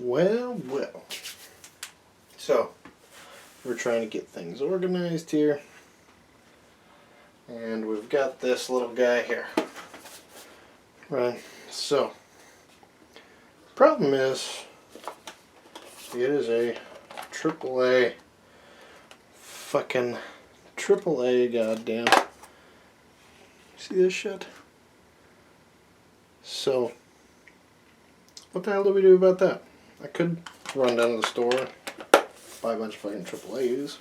Well, well. So, we're trying to get things organized here. And we've got this little guy here. Right, so, problem is, it is a AAA, fucking AAA, goddamn. See this shit? So, what the hell do we do about that? I could run down to the store, buy a bunch of fucking AAAs,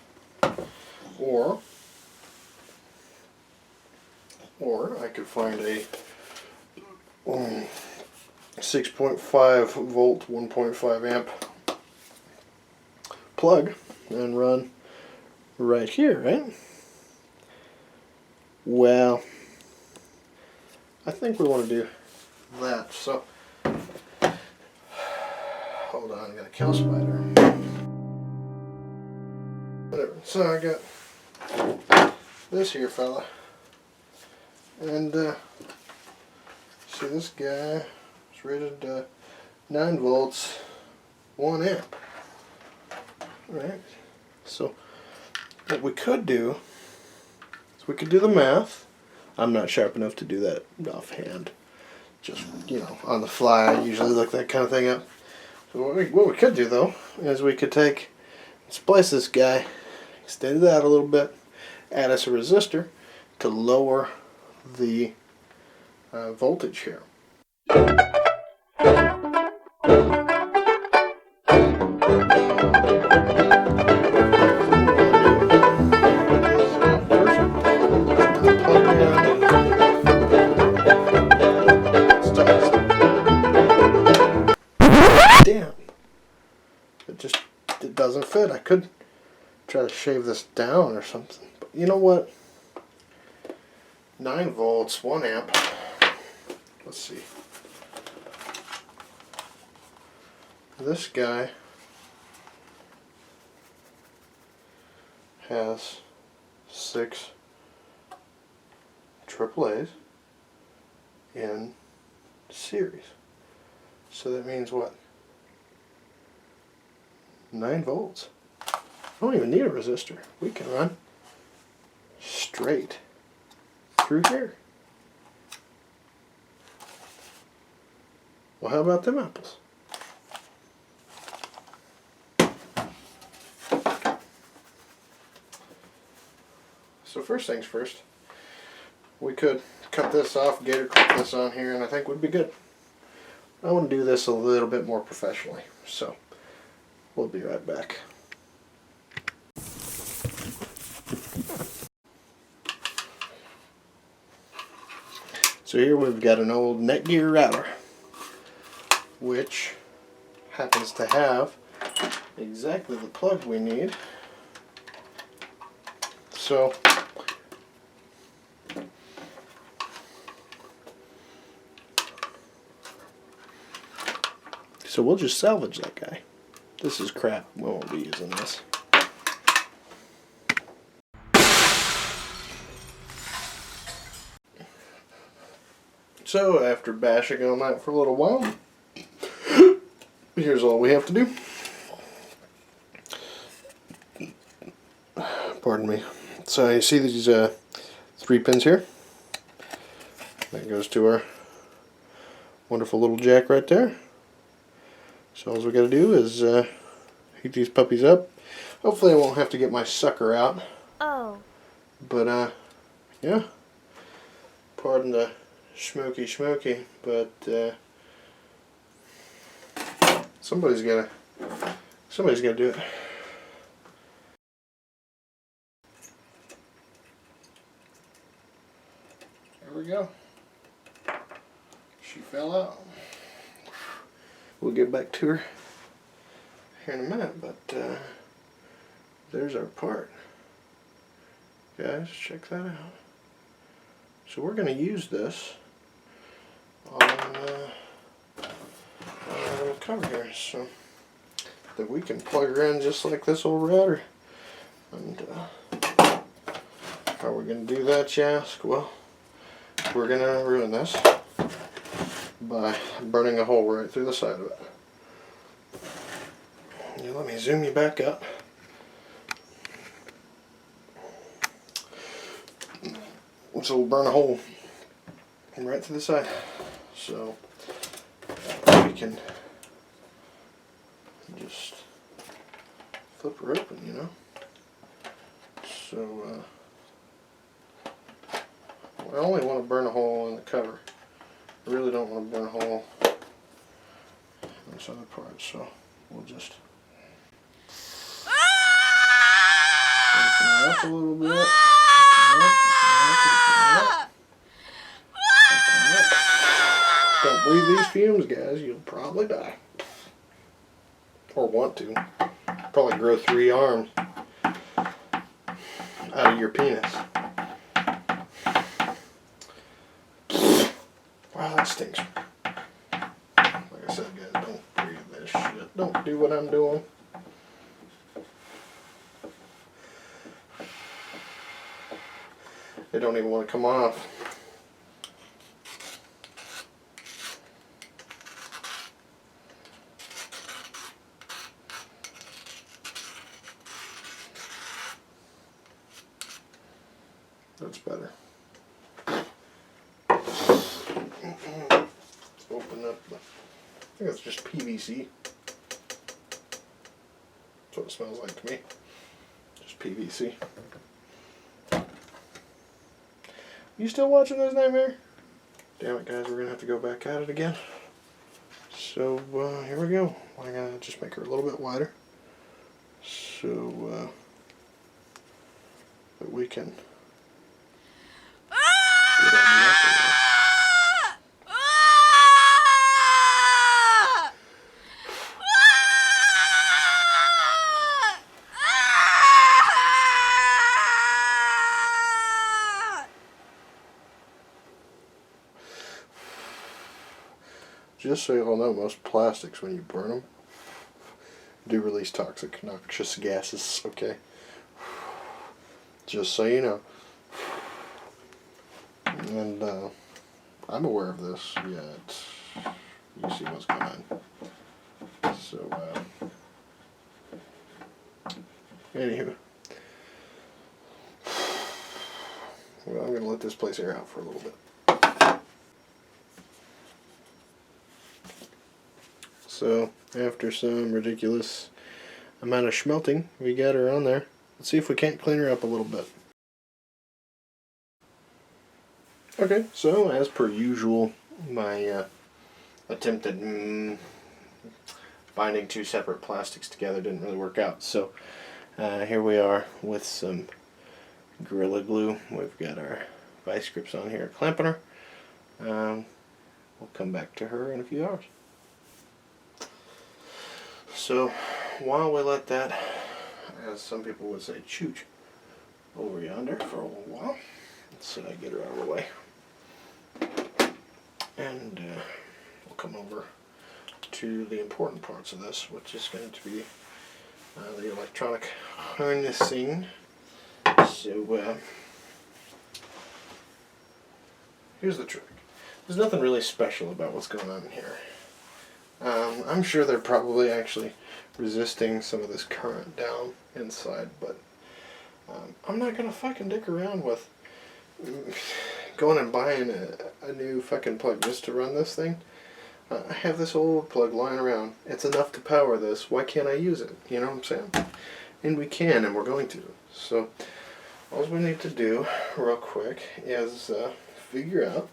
or I could find a 6.5 volt, 1.5 amp plug and run right here, right? Well, I think we want to do that. So, hold on, I got a kill spider. Whatever. So I got this here fella, and see, this guy is rated 9 volts, 1 amp. Right. So what we could do is we could do the math. I'm not sharp enough to do that offhand. Just, you know, on the fly, I usually look that kind of thing up. So what we could do, though, is we could take, splice this guy, extend it out a little bit, add us a resistor to lower the voltage here. Damn, it doesn't fit. I could try to shave this down or something, but you know what? 9 volts, 1 amp. Let's see. This guy has 6 AAAs in series. So that means what? 9 volts. I don't even need a resistor. We can run straight through here. Well, how about them apples? So first things first, we could cut this off, gator clip this on here, and I think would be good. I want to do this a little bit more professionally, so we'll be right back. So here we've got an old Netgear router, which happens to have exactly the plug we need. So we'll just salvage that guy. This is crap. We won't be using this. So after bashing on that for a little while, here's all we have to do. Pardon me. So you see these 3 pins here? That goes to our wonderful little jack right there. So all we got to do is heat these puppies up. Hopefully I won't have to get my sucker out. Oh. But yeah. Pardon the smoky, but somebody's gotta do it. There we go. She fell out. We'll get back to her here in a minute, but there's our part. Guys, check that out. So we're going to use this on our cover here, so that we can plug her in just like this old router. And how are we going to do that, you ask? Well, we're going to ruin this by burning a hole right through the side of it. Now let me zoom you back up. So we'll burn a hole right to the side. So we can just flip her open, you know. So I only want to burn a hole in the cover. I really don't want to burn a hole in this other part, so we'll just open her up a little bit. Open her up. Don't breathe these fumes, guys. You'll probably die. Or want to. Probably grow 3 arms out of your penis. Wow, that stinks. Like I said, guys, don't breathe this shit. Don't do what I'm doing. They don't even want to come off. That's better. Let's open up the, I think it's just PVC. That's what it smells like to me. Just PVC. You still watching this nightmare? Damn it, guys, we're gonna have to go back at it again. So here we go. I'm gonna just make her a little bit wider, so that we can get on the upper there. Just so you all know, most plastics, when you burn them, do release toxic, noxious gases, okay? Just so you know. And I'm aware of this, yet you see what's going on. So, anywho. Well, I'm going to let this place air out for a little bit. So, after some ridiculous amount of schmelting, we got her on there. Let's see if we can't clean her up a little bit. Okay, so as per usual, my attempt at binding 2 separate plastics together didn't really work out. So, here we are with some Gorilla Glue. We've got our vice grips on here clamping her. We'll come back to her in a few hours. So, while we let that, as some people would say, chooch over yonder for a little while, let's get her out of the way. And we'll come over to the important parts of this, which is going to be the electronic harnessing. So, here's the trick. There's nothing really special about what's going on here. I'm sure they're probably actually resisting some of this current down inside, but I'm not gonna fucking dick around with going and buying a new fucking plug just to run this thing. I have this old plug lying around. It's enough to power this. Why can't I use it? You know what I'm saying? And we can, and we're going to. So all we need to do real quick is figure out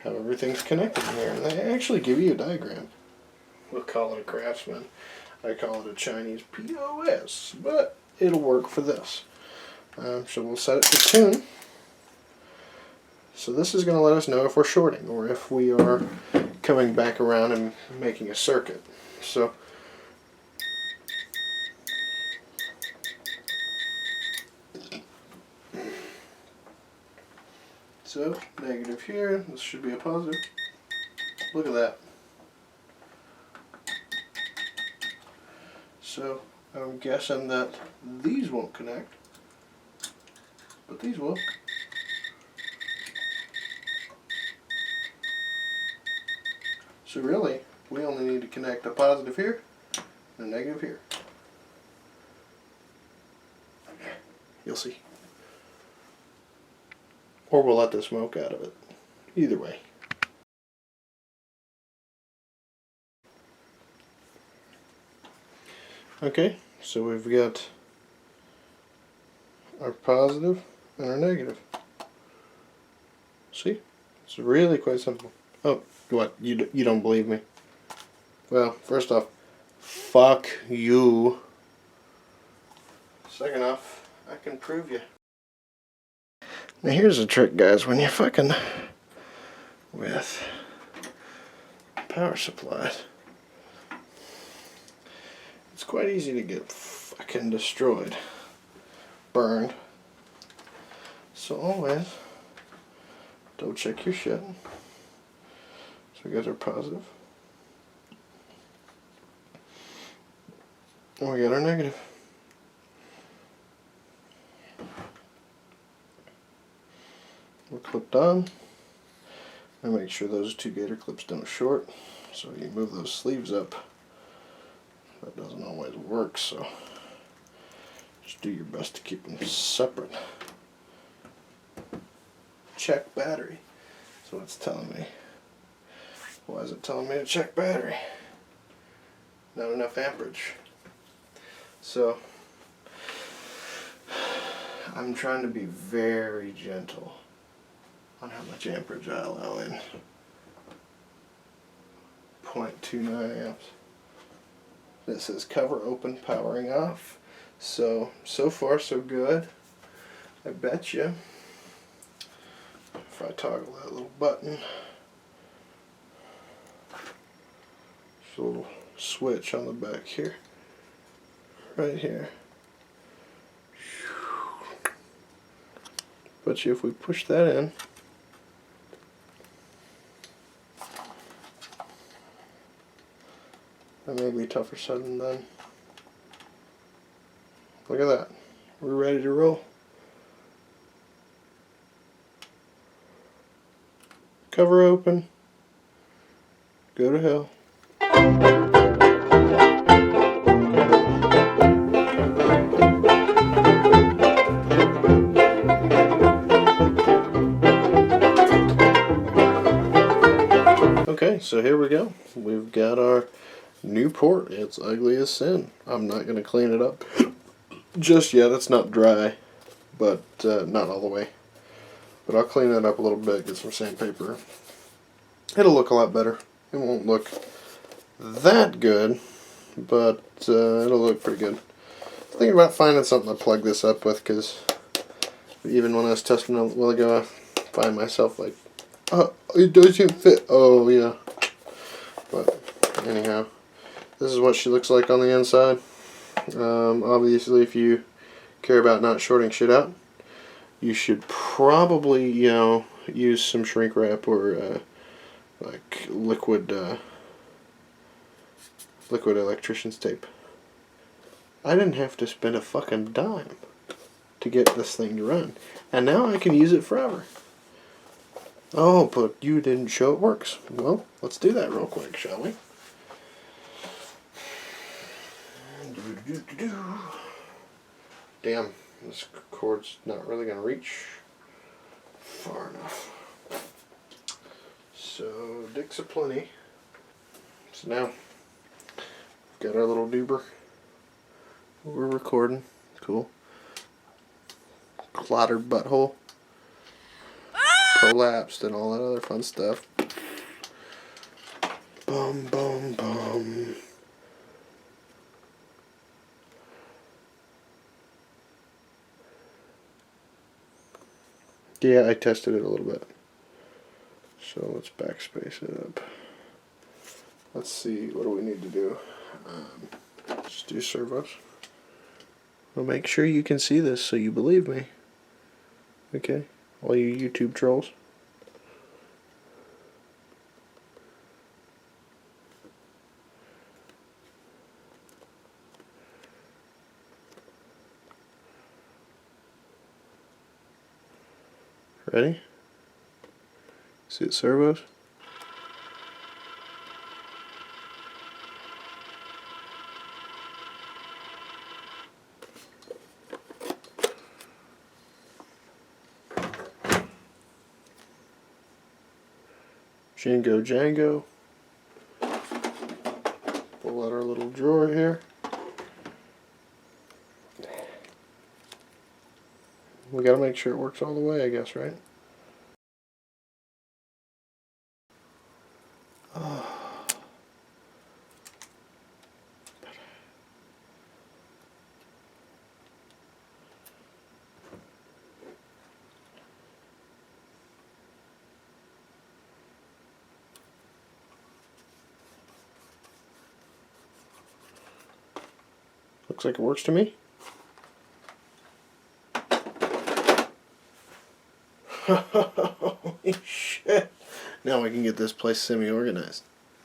how everything's connected here. And they actually give you a diagram. We'll call it a Craftsman. I call it a Chinese POS, but it'll work for this. So we'll set it to tune. So this is going to let us know if we're shorting or if we are coming back around and making a circuit. So negative here, this should be a positive. Look at that. So I'm guessing that these won't connect, but these will. So really, we only need to connect a positive here and a negative here. You'll see. Or we'll let the smoke out of it. Either way. Okay, so we've got our positive and our negative. See? It's really quite simple. Oh, what? You don't believe me? Well, first off, fuck you. Second off, I can prove you. Now here's the trick, guys. When you're fucking with power supplies, it's quite easy to get fucking destroyed, burned. So always double check your shit. So we got our positive, and we got our negative. We're clipped on. And make sure those two gator clips don't short. So you move those sleeves up. That doesn't always work, so just do your best to keep them separate. Check battery. So it's telling me. Why is it telling me to check battery? Not enough amperage. So I'm trying to be very gentle on how much amperage I allow in. 0.29 amps. This says cover open, powering off. So far so good. I bet you if I toggle that little button, there's a little switch on the back here, right here. Bet you if we push that in, that may be tougher said than done. Look at that. We're ready to roll. Cover open. Go to hell. Okay, so here we go. We've got our new port. It's ugly as sin. I'm not going to clean it up just yet. It's not dry, but not all the way. But I'll clean it up a little bit, get some sandpaper. It'll look a lot better. It won't look that good, but it'll look pretty good. I'm thinking about finding something to plug this up with, because even when I was testing it a while ago, I find myself like, it doesn't fit. Oh, yeah. But anyhow, this is what she looks like on the inside. Obviously, if you care about not shorting shit out, you should probably, use some shrink wrap or like liquid electrician's tape. I didn't have to spend a fucking dime to get this thing to run, and now I can use it forever. Oh, but you didn't show it works. Well, let's do that real quick, shall we? Damn, this cord's not really going to reach far enough. So, dicks aplenty. So now, got our little duber. We're recording. Cool. Clottered butthole. Prolapsed and all that other fun stuff. Bum, bum, bum. Yeah, I tested it a little bit. So let's backspace it up. Let's see, what do we need to do? Just do servos. Well, make sure you can see this so you believe me. Okay, all you YouTube trolls. Ready? See it servos? Jingo Jango. Pull out our little drawer here. We gotta make sure it works all the way, I guess, right? Looks like it works to me. Holy shit. Now we can get this place semi-organized.